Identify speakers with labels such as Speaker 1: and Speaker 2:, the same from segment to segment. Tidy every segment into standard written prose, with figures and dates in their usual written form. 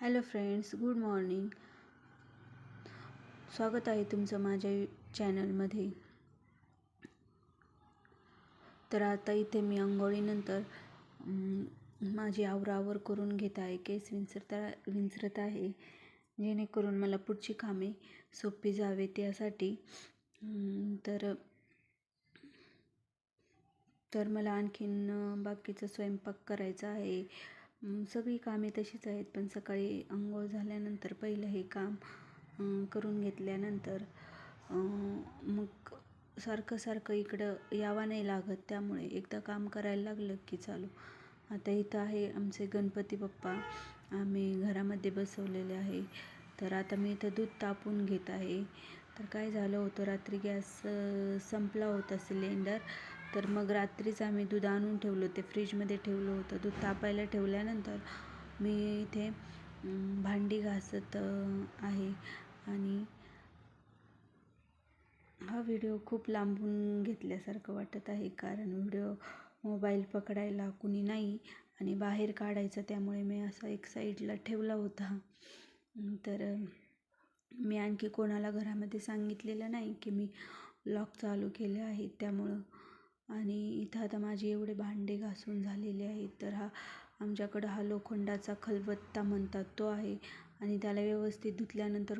Speaker 1: Hello friends, good morning. स्वागत आहे तुमचं माझ्या चॅनलमध्ये. तर आता इथे मी अंघोळीनंतर माझी आवरावर करून घेत आहे. केस विंचरत आहे, जेणेकरून मला पुढची कामे सोपी जावे त्यासाठी. तर मला आणखीन बाकीचा स्वयंपाक करायचा आहे. सगळी कामे तशीच आहेत, पण सकाळी अंघोळ झाल्यानंतर पहिलं हे काम करून घेतल्यानंतर मग सारखं इकडं यावं नाही लागत. त्यामुळे एकदा काम करायला लागलं की चालू. आता इथं आहे आमचे गणपती बाप्पा, आम्ही घरामध्ये बसवलेले आहे. तर आता मी इथं दूध तापून घेत आहे. तर काय झालं होतं, रात्री गॅस संपला होता सिलेंडर. तर मग रात्रीच आम्ही दूध आणून ठेवलं, ते फ्रीजमध्ये ठेवलं होतं. दूध तापायला ठेवल्यानंतर मी इथे भांडी घासत आहे. आणि हा व्हिडिओ खूप लांबून घेतल्यासारखं वाटत आहे, कारण मोबाईल पकडायला कुणी नाही आणि बाहेर काढायचं, त्यामुळे मी असा एक साईडला ठेवला होता. तर मी आणखी कोणाला घरामध्ये सांगितलेलं नाही की मी लॉक चालू केले आहे त्यामुळं. आणि इथं आता माझे एवढे भांडे घासून झालेले आहेत. तर आमच्याकडं हा लोखंडाचा खलबत्ता म्हणतात तो आहे, आणि त्याला व्यवस्थित धुतल्यानंतर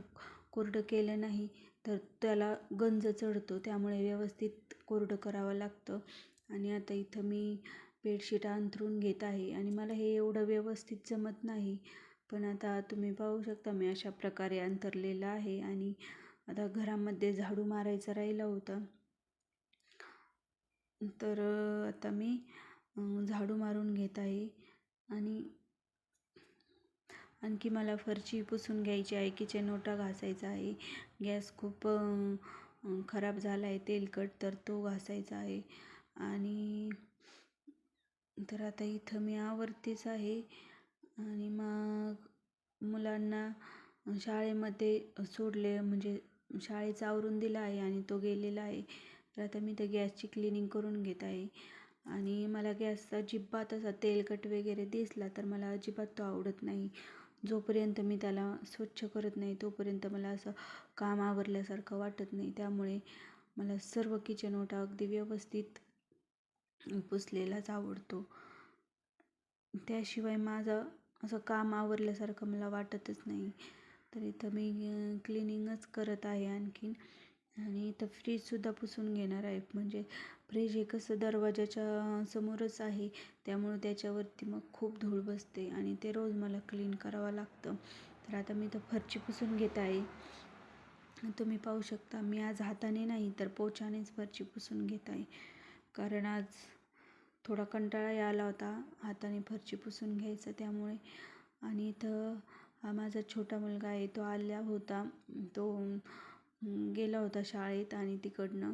Speaker 1: कोरडं केलं नाही तर त्याला गंज चढतो, त्यामुळे व्यवस्थित कोरडं करावं लागतं. आणि आता इथं मी बेडशीट अंथरून घेत आहे, आणि मला हे एवढं व्यवस्थित जमत नाही, पण आता तुम्ही पाहू शकता मी अशा प्रकारे अंथरलेलं आहे. आणि आता घरामध्ये झाडू मारायचा राहिला होता, तर आता मी झाडू मारून घेत आहे. आणि आणखी मला फरशी पुसून घ्यायची आहे, किचन ओटा घासायचा आहे. गॅस खूप खराब झाला आहे, तेलकट, तर तो घासायचा आहे. आणि तर आता इथं मी आवरतेच आहे. आणि मग मुलांना शाळेमध्ये सोडले, म्हणजे शाळेचं आवरून दिलं आहे आणि तो गेलेला आहे. तर आता मी तर गॅसची क्लिनिंग करून घेत आहे. आणि मला गॅस अजिबात असा तेलकट वगैरे दिसला तर मला अजिबात तो आवडत नाही. जोपर्यंत मी त्याला स्वच्छ करत नाही तोपर्यंत मला असं काम आवरल्यासारखं वाटत नाही. त्यामुळे मला सर्व किचन ओटा अगदी व्यवस्थित पुसलेलाच आवडतो. त्याशिवाय माझं असं काम आवरल्यासारखं मला वाटतच नाही. तर इथं मी क्लिनिंगच करत आहे आणखीन. आणि इथं फ्रीजसुद्धा पुसून घेणार आहे, म्हणजे फ्रीज हे कसं दरवाजाच्या समोरच आहे, त्यामुळे त्याच्यावरती मग खूप धूळ बसते आणि ते रोज मला क्लीन करावं लागतं. तर आता मी इथं फरची पुसून घेत आहे. तुम्ही पाहू शकता मी आज हाताने नाही तर पोछानेच फरची पुसून घेत आहे, कारण आज थोडा कंटाळा आला होता हाताने फरची पुसून घ्यायचं, त्यामुळे. आणि इथं हा माझा छोटा मुलगा आहे, तो आला होता, तो गेला होता शाळेत आणि तिकडनं